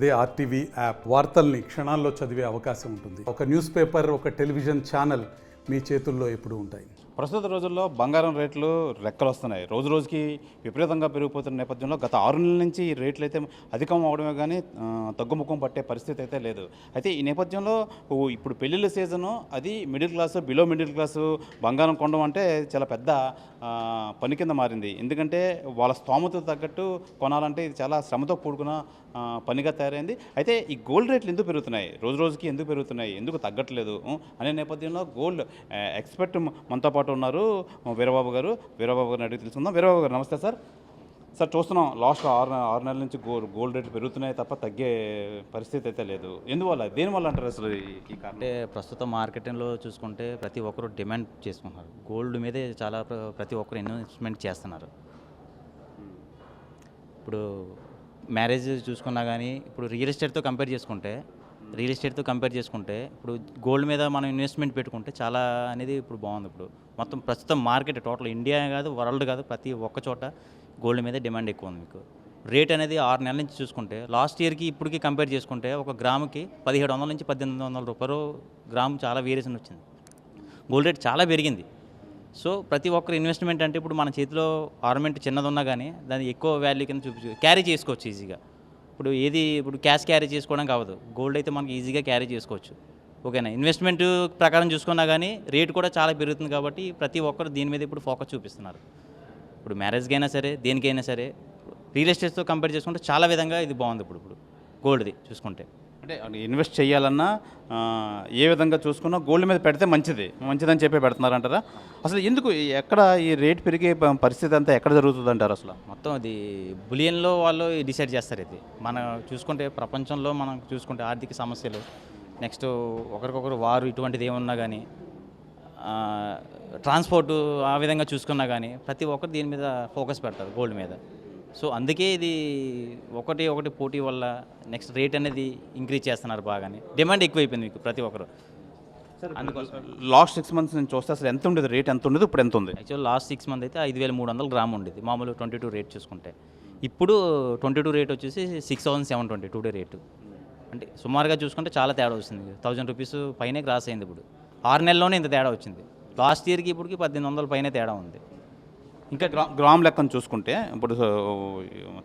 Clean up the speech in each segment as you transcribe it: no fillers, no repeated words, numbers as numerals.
అదే RTV app వార్తల్ని క్షణాల్లో చదివే అవకాశం ఉంటుంది. ఒక న్యూస్ పేపర్, ఒక టెలివిజన్ ఛానల్ మీ చేతుల్లో ఎప్పుడూ ఉంటాయి. ప్రస్తుత రోజుల్లో బంగారం రేట్లు రెక్కలు వస్తున్నాయి. రోజు రోజుకి విపరీతంగా పెరిగిపోతున్న నేపథ్యంలో గత 6 నెలల నుంచి ఈ రేట్లు అయితే అధికం అవడమే కానీ తగ్గుముఖం పట్టే పరిస్థితి అయితే లేదు. అయితే ఈ నేపథ్యంలో ఇప్పుడు పెళ్ళిళ్ళ సీజను, అది middle class, below middle class బంగారం కొనడం అంటే చాలా పెద్ద పని కింద మారింది. ఎందుకంటే వాళ్ళ స్తోమత తగ్గట్టు కొనాలంటే ఇది చాలా శ్రమతో కూడుకున్న పనిగా తయారైంది. అయితే ఈ గోల్డ్ రేట్లు ఎందుకు పెరుగుతున్నాయి, రోజు రోజుకి ఎందుకు పెరుగుతున్నాయి, ఎందుకు తగ్గట్లేదు అనే నేపథ్యంలో గోల్డ్ ఎక్స్పర్ట్ మనతో పాటు ఉన్నారు వీరబాబు గారిని అడిగి తెలుసుకుందాం. వీరబాబు గారు నమస్తే సార్. సార్, చూస్తున్నాం లాస్ట్ ఆరు నెలల నుంచి గోల్డ్ రేట్లు పెరుగుతున్నాయి తప్ప తగ్గే పరిస్థితి అయితే లేదు. ఎందువల్ల, దేనివల్ల అంటారు అసలు ఈ కారణం? అంటే ప్రస్తుతం మార్కెటింగ్లో చూసుకుంటే ప్రతి ఒక్కరు డిమాండ్ చేసుకుంటున్నారు. గోల్డ్ మీదే చాలా ప్రతి ఒక్కరు ఇన్వెస్ట్మెంట్ చేస్తున్నారు. ఇప్పుడు మ్యారేజ్ చూసుకున్నా కానీ ఇప్పుడు రియల్ ఎస్టేట్తో కంపేర్ చేసుకుంటే ఇప్పుడు గోల్డ్ మీద మనం ఇన్వెస్ట్మెంట్ పెట్టుకుంటే చాలా అనేది ఇప్పుడు బాగుంది. ఇప్పుడు మొత్తం ప్రస్తుతం మార్కెట్ టోటల్ ఇండియా కాదు, వరల్డ్ కాదు, ప్రతి ఒక్క చోట గోల్డ్ మీద డిమాండ్ ఎక్కువ ఉంది. మీకు రేట్ అనేది 6 నెలల నుంచి చూసుకుంటే లాస్ట్ ఇయర్కి ఇప్పటికి కంపేర్ చేసుకుంటే ఒక గ్రాముకి 1700 నుంచి 1800 రూపాయలు గ్రాము చాలా వేరియేషన్ వచ్చింది. గోల్డ్ రేట్ చాలా పెరిగింది. సో ప్రతి ఒక్కరు ఇన్వెస్ట్మెంట్ అంటే ఇప్పుడు మన చేతిలో ఆర్నమెంట్ చిన్నది ఉన్నా కానీ దాన్ని ఎక్కువ వాల్యూ కింద క్యారీ చేసుకోవచ్చు ఈజీగా. ఇప్పుడు క్యాష్ క్యారీ చేసుకోవడం కావదు, గోల్డ్ అయితే మనకి ఈజీగా క్యారీ చేసుకోవచ్చు. ఓకేనా, ఇన్వెస్ట్మెంట్ ప్రకారం చూసుకున్నా కానీ రేట్ కూడా చాలా పెరుగుతుంది కాబట్టి ప్రతి ఒక్కరు దీని మీద ఇప్పుడు ఫోకస్ చూపిస్తున్నారు. ఇప్పుడు మ్యారేజ్కి అయినా సరే, దేనికైనా సరే రియల్ ఎస్టేట్తో కంపేర్ చేసుకుంటే చాలా విధంగా ఇది బాగుంది. ఇప్పుడు గోల్డ్ది చూసుకుంటే అంటే ఇన్వెస్ట్ చేయాలన్నా ఏ విధంగా చూసుకున్నా గోల్డ్ మీద పెడితే మంచిదని చెప్పి పెడుతున్నారంటారా? అసలు ఎందుకు, ఎక్కడ ఈ రేట్ పెరిగే పరిస్థితి అంతా ఎక్కడ జరుగుతుంది అంటారు? అసలు మొత్తం అది బులియన్లో వాళ్ళు డిసైడ్ చేస్తారు. ఇది మనం చూసుకుంటే ప్రపంచంలో మనం చూసుకుంటే ఆర్థిక సమస్యలు, నెక్స్ట్ ఒకరికొకరు వారు ఇటువంటిది ఏమున్నా కానీ, ట్రాన్స్పోర్టు ఆ విధంగా చూసుకున్నా కానీ ప్రతి ఒక్కరు దీని మీద ఫోకస్ పెడతారు, గోల్డ్ మీద. సో అందుకే ఇది ఒకటి పోటీ వల్ల నెక్స్ట్ రేట్ అనేది ఇంక్రీజ్ చేస్తున్నారు. బాగానే డిమాండ్ ఎక్కువైపోయింది మీకు ప్రతి ఒక్కరు. అందుకోసం లాస్ట్ 6 months నుంచి చూస్తే అసలు ఎంత ఉండేది, రేట్ ఎంత ఉండేది, ఇప్పుడు ఎంత ఉంది? యాక్చువల్ లాస్ట్ 6 months అయితే 5300 గ్రామ్ ఉండేది మామూలు 22 రేట్ చూసుకుంటే. ఇప్పుడు 22 రేట్ వచ్చేసి 6720 టుడే రేటు. అంటే సుమారుగా చూసుకుంటే చాలా తేడా వస్తుంది. 1000 రూపీస్ పైనే క్రాస్ అయింది. ఇప్పుడు 6 నెలల్లోనే ఇంత తేడా వచ్చింది. లాస్ట్ ఇయర్కి ఇప్పటికి 1800 పైనే తేడా ఉంది. ఇంకా గ్రామ్ లెక్కను చూసుకుంటే ఇప్పుడు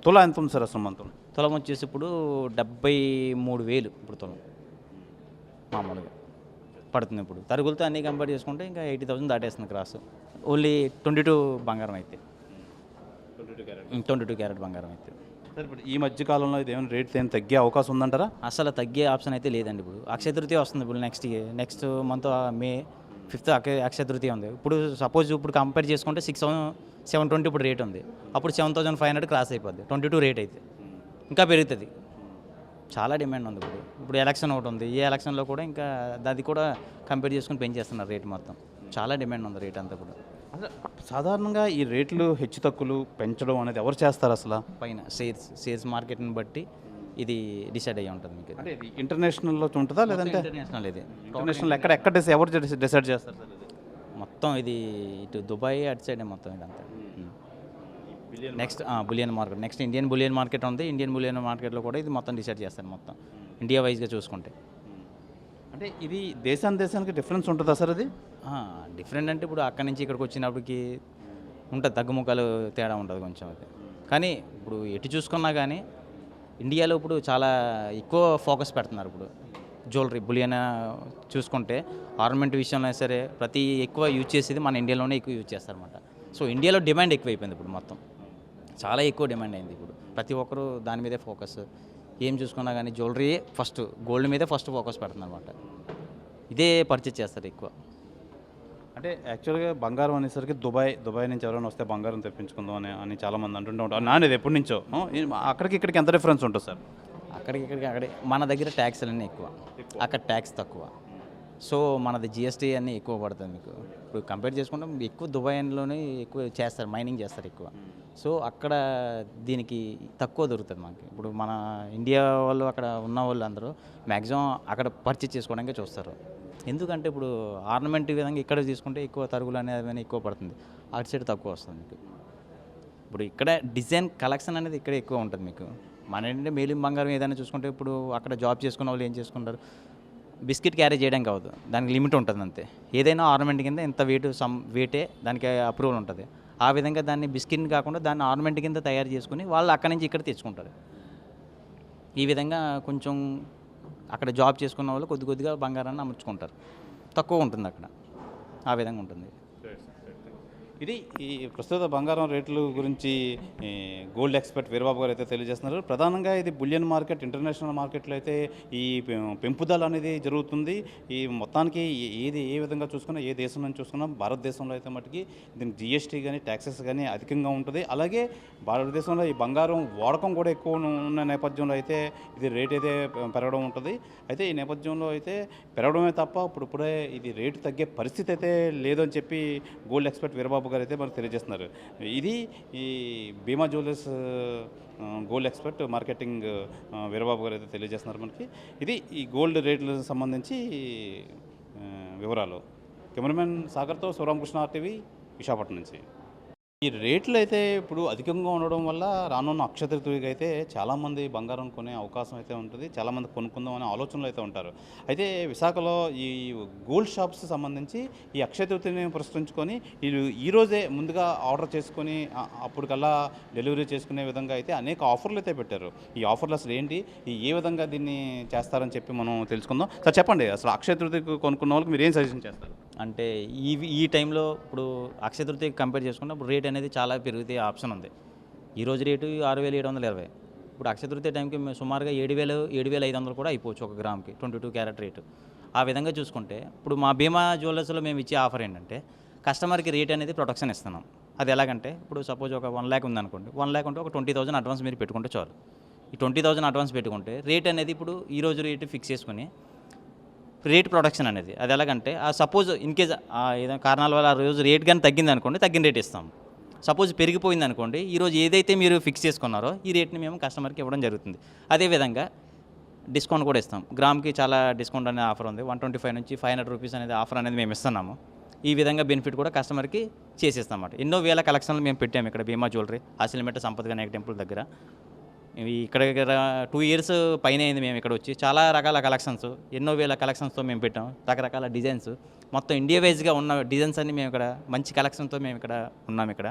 తులా ఎంత ఉంది సార్ అసలు? మన తులం వచ్చేసి ఇప్పుడు 73,000 ఇప్పుడు తులం మామూలుగా పడుతుంది. ఇప్పుడు తరుగులతో అన్నీ కంపేర్ చేసుకుంటే ఇంకా 80,000 దాటేస్తుంది క్రాస్. ఓన్లీ 22 బంగారం అయితే, 22 క్యారెట్ బంగారం అయితే. సార్, ఇప్పుడు ఈ మధ్య కాలంలో ఇది ఏమైనా రేట్ ఏమైనా తగ్గే అవకాశం ఉందంటారా? అసలు తగ్గే ఆప్షన్ అయితే లేదండి. ఇప్పుడు అక్షయ తృతీయ వస్తుంది. ఇప్పుడు next month May 5th Akshaya Tritiya ఉంది. ఇప్పుడు సపోజ్ ఇప్పుడు కంపేర్ చేసుకుంటే 6720 ఇప్పుడు రేట్ ఉంది. అప్పుడు 7500 క్రాస్ అయిపోద్ది 22 రేట్ అయితే. ఇంకా పెరుగుతుంది, చాలా డిమాండ్ ఉంది. ఇప్పుడు ఎలక్షన్ ఒకటి ఉంది. ఈ ఎలక్షన్లో కూడా ఇంకా అది కూడా కంపేర్ చేసుకుని పెంచేస్తున్నారు రేట్ మొత్తం. చాలా డిమాండ్ ఉంది రేట్ అంతా కూడా. సాధారణంగా ఈ రేట్లు హెచ్చు తక్కువలు పెంచడం అనేది ఎవరు చేస్తారు అసలు? పైన సేల్స్ మార్కెట్ని బట్టి ఇది డిసైడ్ అయ్యి ఉంటుంది మీకు. అంటే ఇది ఇంటర్నేషనల్లో ఉంటుందా లేదంటే ఇంటర్నేషనల్? ఇది ఇంటర్నేషనల్ ఎక్కడ ఎవరు డిసైడ్ చేస్తారు సార్? మొత్తం ఇది ఇటు దుబాయ్ అటు సైడ్ మొత్తం ఇదంతా. Next bullion market, next Indian bullion market ఉంది. ఇండియన్ బులియన్ మార్కెట్లో కూడా ఇది మొత్తం డిసైడ్ చేస్తారు మొత్తం ఇండియా వైజ్గా చూసుకుంటే. అంటే ఇది దేశానికి డిఫరెన్స్ ఉంటుందా సార్? అది డిఫరెంట్ అంటే ఇప్పుడు అక్కడి నుంచి ఇక్కడికి వచ్చినప్పటికి ఉంటుంది, తగ్గుముఖాలు తేడా ఉంటుంది కొంచెం. అది కానీ ఇప్పుడు ఎటు చూసుకున్నా కానీ ఇండియాలో ఇప్పుడు చాలా ఎక్కువ ఫోకస్ పెడుతున్నారు. ఇప్పుడు జ్యువెలరీ బులియన్ చూసుకుంటే ఆర్నమెంట్ విషయంలో సరే ప్రతి ఎక్కువ యూజ్ చేసేది మన ఇండియాలోనే ఎక్కువ యూజ్ చేస్తారన్నమాట. సో ఇండియాలో డిమాండ్ ఎక్కువైపోయింది. ఇప్పుడు మొత్తం చాలా ఎక్కువ డిమాండ్ అయింది. ఇప్పుడు ప్రతి ఒక్కరు దాని మీదే ఫోకస్. ఏం చూసుకున్నా కానీ జ్యువెలరీ ఫస్ట్, గోల్డ్ మీదే ఫస్ట్ ఫోకస్ పెడుతున్నారు అనమాట. ఇదే పర్చేజ్ చేస్తారు ఎక్కువ. అంటే యాక్చువల్గా బంగారం అనేసరికి దుబాయ్ నుంచి ఎవరైనా వస్తే బంగారం తెప్పించుకుందాం అని చాలామంది అంటుంటూ ఉంటారు. నానేది ఎప్పటి నుంచో అక్కడికి ఇక్కడికి ఎంత డిఫరెన్స్ ఉంటుంది సార్? అక్కడే మన దగ్గర ట్యాక్స్లు అన్నీ ఎక్కువ, అక్కడ ట్యాక్స్ తక్కువ. సో మనది జిఎస్టీ అన్నీ ఎక్కువ పడుతుంది మీకు. ఇప్పుడు కంపేర్ చేసుకుంటే ఎక్కువ దుబాయ్లోనే ఎక్కువ చేస్తారు, మైనింగ్ చేస్తారు ఎక్కువ. సో అక్కడ దీనికి తక్కువ దొరుకుతుంది మనకి. ఇప్పుడు మన ఇండియా వాళ్ళు అక్కడ ఉన్న వాళ్ళు అందరూ మ్యాక్సిమం అక్కడ పర్చేజ్ చేసుకోవడానికి చూస్తారు. ఎందుకంటే ఇప్పుడు ఆర్నమెంట్ విధంగా ఇక్కడ తీసుకుంటే ఎక్కువ తరుగులు అనేది ఎక్కువ పడుతుంది, అటు సైడ్ తక్కువ వస్తుంది మీకు. ఇప్పుడు ఇక్కడ డిజైన్ కలెక్షన్ అనేది ఇక్కడ ఎక్కువ ఉంటుంది మీకు. మన ఏంటంటే మేలిం బంగారం ఏదైనా చూసుకుంటే ఇప్పుడు అక్కడ జాబ్ చేసుకున్న వాళ్ళు ఏం చేసుకుంటారు, బిస్కెట్ క్యారీ చేయడానికి కావద్దు, దానికి లిమిట్ ఉంటుంది అంతే. ఏదైనా ఆర్నమెంట్ కింద ఇంత వెయిట్ వెయిటే దానికి అప్రూవల్ ఉంటుంది. ఆ విధంగా దాన్ని బిస్కెట్ కాకుండా దాన్ని ఆర్నమెంట్ కింద తయారు చేసుకుని వాళ్ళు అక్కడి నుంచి ఇక్కడ తెచ్చుకుంటారు. ఈ విధంగా కొంచెం అక్కడ జాబ్ చేసుకున్న వాళ్ళు కొద్ది కొద్దిగా బంగారాన్ని అమర్చుకుంటారు, తక్కువ ఉంటుంది అక్కడ. ఆ విధంగా ఉంటుంది. ఇది ఈ ప్రస్తుత బంగారం రేట్ల గురించి గోల్డ్ ఎక్స్పర్ట్ వీరబాబు గారు అయితే తెలియజేస్తున్నారు. ప్రధానంగా ఇది బులియన్ మార్కెట్, ఇంటర్నేషనల్ మార్కెట్లో అయితే ఈ పెంపుదల అనేది జరుగుతుంది. ఈ మొత్తానికి ఏది ఏ విధంగా చూసుకున్నా, ఏ దేశం నుంచి చూసుకున్నా, భారతదేశంలో అయితే మటుకి దీనికి జిఎస్టీ కానీ ట్యాక్సెస్ కానీ అధికంగా ఉంటుంది. అలాగే భారతదేశంలో ఈ బంగారం వాడకం కూడా ఎక్కువ ఉన్న నేపథ్యంలో అయితే ఇది రేట్ అయితే పెరగడం ఉంటుంది. అయితే ఈ నేపథ్యంలో అయితే పెరగడమే తప్ప ఇప్పుడే ఇది రేటు తగ్గే పరిస్థితి అయితే లేదని చెప్పి గోల్డ్ ఎక్స్పర్ట్ వీరబాబు గారు అయితే మనకు తెలియజేస్తున్నారు. ఇది ఈ Bhima jewellers gold expert marketing Veerababu గారు అయితే తెలియజేస్తున్నారు మనకి. ఇది ఈ గోల్డ్ రేట్లకు సంబంధించి వివరాలు. కెమెరామెన్ సాగర్తో శివరామకృష్ణ ఆర్టీవీ విశాఖపట్నం నుంచి. ఈ రేట్లు అయితే ఇప్పుడు అధికంగా ఉండడం వల్ల రానున్న అక్షయ తృతీయకి అయితే చాలామంది బంగారం కొనే అవకాశం అయితే ఉంటుంది. చాలామంది కొనుక్కుందాం అనే ఆలోచనలు అయితే ఉంటారు. అయితే విశాఖలో ఈ గోల్డ్ షాప్స్ సంబంధించి ఈ అక్షయ తృతీయని పురస్కరించుకొని వీళ్ళు ఈరోజే ముందుగా ఆర్డర్ చేసుకొని అప్పటికల్లా డెలివరీ చేసుకునే విధంగా అయితే అనేక ఆఫర్లు అయితే పెట్టారు. ఈ ఆఫర్లు అసలు ఏంటి, ఏ విధంగా దీన్ని చేస్తారని చెప్పి మనం తెలుసుకుందాం. సార్ చెప్పండి, అసలు అక్షయ తృతీయకి కొనుక్కున్న వాళ్ళకి మీరు ఏం సజెషన్ చేస్తారు? అంటే ఈ టైంలో ఇప్పుడు అక్షయ తృతీయకి కంపేర్ చేసుకుంటే ఇప్పుడు రేట్ అనేది చాలా పెరిగితే ఆప్షన్ ఉంది. ఈరోజు రేటు 6,720. ఇప్పుడు అక్షయ తృతీయ టైంకి సుమారుగా 7,500 కూడా అయిపోవచ్చు ఒక గ్రామ్కి 22 క్యారెట్ రేటు. ఆ విధంగా చూసుకుంటే ఇప్పుడు మా భీమా జ్యువెలర్స్లో మేము ఇచ్చే ఆఫర్ ఏంటంటే కస్టమర్కి రేట్ అనేది ప్రొటెక్షన్ ఇస్తున్నాం. అది ఎలాగంటే ఇప్పుడు సపోజ్ ఒక 1 lakh ఉందనుకోండి, 1 lakh ఉంటే ఒక 20,000 అడ్వాన్స్ మీరు పెట్టుకుంటే చాలు. ఈ 20,000 అడ్వాన్స్ పెట్టుకుంటే రేట్ అనేది ఇప్పుడు ఈరోజు రేటు ఫిక్స్ చేసుకుని రేట్ ప్రొడక్షన్ అనేది అది ఎలాగంటే సపోజ్ ఇన్ కేస్ ఏదైనా కారణాల వల్ల ఆ రోజు రేట్ కానీ తగ్గింది అనుకోండి, తగ్గిన రేట్ ఇస్తాం. సపోజ్ పెరిగిపోయింది అనుకోండి, ఈరోజు ఏదైతే మీరు ఫిక్స్ చేసుకున్నారో ఈ రేట్ని మేము కస్టమర్కి ఇవ్వడం జరుగుతుంది. అదేవిధంగా డిస్కౌంట్ కూడా ఇస్తాం. గ్రామ్కి చాలా డిస్కౌంట్ అనే ఆఫర్ ఉంది. 125 నుంచి 500 రూపీస్ అనేది ఆఫర్ అనేది మేము ఇస్తున్నాము. ఈ విధంగా బెనిఫిట్ కూడా కస్టమర్కి చేసేస్తాం అన్నమాట. ఎన్నో వేల కలెక్షన్లు మేము పెట్టాము ఇక్కడ భీమా జ్యువెలరీ ఆసిలిమెట్ట సంపత్ వినాయక టెంపుల్ దగ్గర. ఇవి ఇక్కడ 2 years పైన అయింది మేము ఇక్కడ వచ్చి. చాలా రకాల కలెక్షన్స్, ఎన్నో వేల కలెక్షన్స్తో మేము పెట్టాం. రకరకాల డిజైన్స్, మొత్తం ఇండియా వైజ్గా ఉన్న డిజైన్స్ అన్ని మేము ఇక్కడ మంచి కలెక్షన్తో మేము ఇక్కడ ఉన్నాం. ఇక్కడ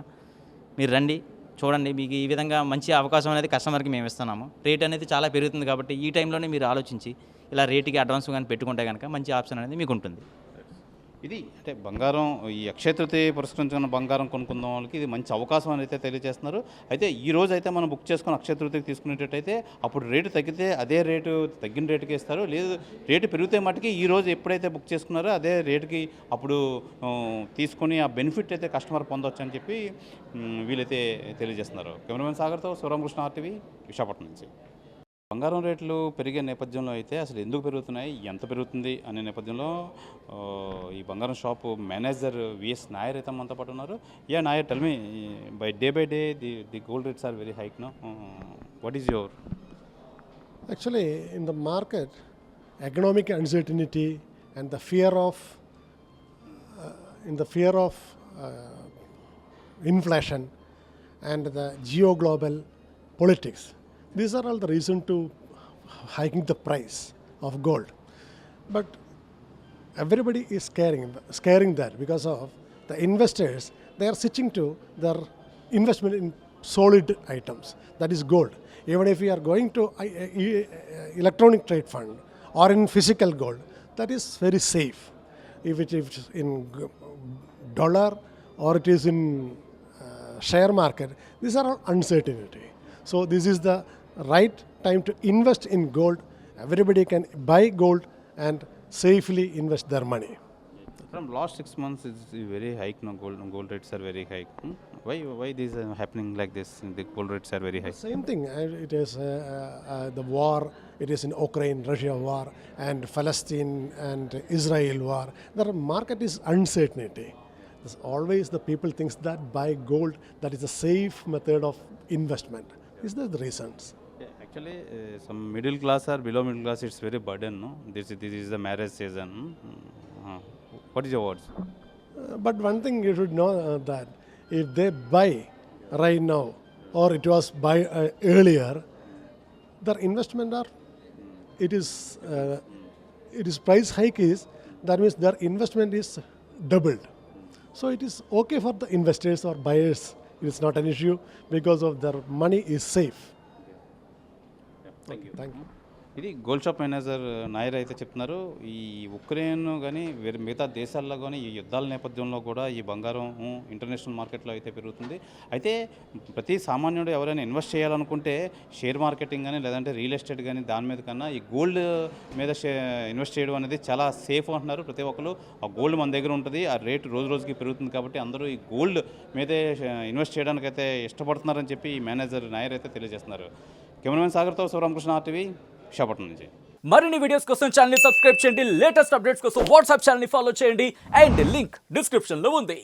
మీరు రండి, చూడండి. మీకు ఈ విధంగా మంచి అవకాశం అనేది కస్టమర్కి మేము ఇస్తున్నాము. రేట్ అనేది చాలా పెరుగుతుంది కాబట్టి ఈ టైంలోనే మీరు ఆలోచించి ఇలా రేటుకి అడ్వాన్స్ కానీ పెట్టుకుంటే కనుక మంచి ఆప్షన్ అనేది మీకు ఉంటుంది. ఇది అంటే బంగారం ఈ అక్షయ తృతీయ పురస్కరించుకున్న బంగారం కొనుక్కుందాం వాళ్ళకి ఇది మంచి అవకాశం అని అయితే తెలియజేస్తున్నారు. అయితే ఈ రోజు అయితే మనం బుక్ చేసుకుని అక్షయ తృతీయకి తీసుకునేటట్టయితే అప్పుడు రేటు తగ్గితే అదే రేటు తగ్గిన రేటుకి ఇస్తారు. లేదు రేటు పెరిగితే మటుకి ఈ రోజు ఎప్పుడైతే బుక్ చేసుకున్నారో అదే రేటుకి అప్పుడు తీసుకొని ఆ బెనిఫిట్ అయితే కస్టమర్ పొందవచ్చు అని చెప్పి వీళ్ళైతే తెలియజేస్తున్నారు. కెమెరామెన్ సాగర్తో శివరామకృష్ణ ఆర్టీవీ విశాఖపట్నం నుంచి. బంగారం రేట్లు పెరిగే నేపథ్యంలో అయితే అసలు ఎందుకు పెరుగుతున్నాయి, ఎంత పెరుగుతుంది అనే నేపథ్యంలో ఈ బంగారం షాపు మేనేజర్ విఎస్ నాయర్ అయితే మనతో పాటు ఉన్నారు. Nair, tell me, by day the gold rates are very hike no. What is your? Actually, in the market, economic uncertainty and the fear of inflation and the geo-global politics, these are all the reason to hiking the price of gold. But everybody is scaring that because of the investors. They are switching to their investment in solid items, that is gold. Even if we are going to electronic trade fund or in physical gold, that is very safe. If it is in dollar or it is in share market, these are all uncertainty. So this is the right time to invest in gold. Everybody can buy gold and safely invest their money. From last 6 months it's very hike. No, gold rates are very high. Why this is happening like this? The gold rates are very high. Same thing. It is the war. It is in Ukraine, Russia war, and Palestine and Israel war. The market is uncertainty. There's always the people thinks that buy gold, that is a safe method of investment. Is that the reasons? Actually, some middle class or below middle class, it's very burden. No, this is the marriage season. What is your words? But one thing you should know that if they buy right now or it was buy earlier, their investment are, it is price hike is, that means their investment is doubled. So it is okay for the investors or buyers. It is not an issue because of their money is safe. Thank you. ఇది gold shop manager Nair అయితే చెప్తున్నారు. ఈ Ukraine కానీ వేరే మిగతా దేశాల్లో కానీ ఈ యుద్ధాల నేపథ్యంలో కూడా ఈ బంగారం ఇంటర్నేషనల్ మార్కెట్లో అయితే పెరుగుతుంది. అయితే ప్రతి సామాన్యుడు ఎవరైనా ఇన్వెస్ట్ చేయాలనుకుంటే షేర్ మార్కెటింగ్ కానీ లేదంటే రియల్ ఎస్టేట్ కానీ దాని మీద కన్నా ఈ గోల్డ్ మీద ఇన్వెస్ట్ చేయడం అనేది చాలా సేఫ్ అంటున్నారు. ప్రతి ఒక్కరు ఆ గోల్డ్ మన దగ్గర ఉంటుంది, ఆ రేటు రోజు రోజుకి పెరుగుతుంది కాబట్టి అందరూ ఈ గోల్డ్ మీదే ఇన్వెస్ట్ చేయడానికైతే ఇష్టపడుతున్నారని చెప్పి ఈ మేనేజర్ నాయర్ అయితే తెలియజేస్తున్నారు. కెమెరామెన్ సాగర్తో శివరామకృష్ణ RTV విశాఖపట్నం నుంచి. మరిన్ని వీడియోస్ కోసం ఛానల్ ని సబ్స్క్రైబ్ చేయండి, లేటెస్ట్ అప్డేట్స్ కోసం వాట్సాప్ ఛానల్ ని ఫాలో చేయండి అండ్ లింక్ డిస్క్రిప్షన్ లో ఉంది.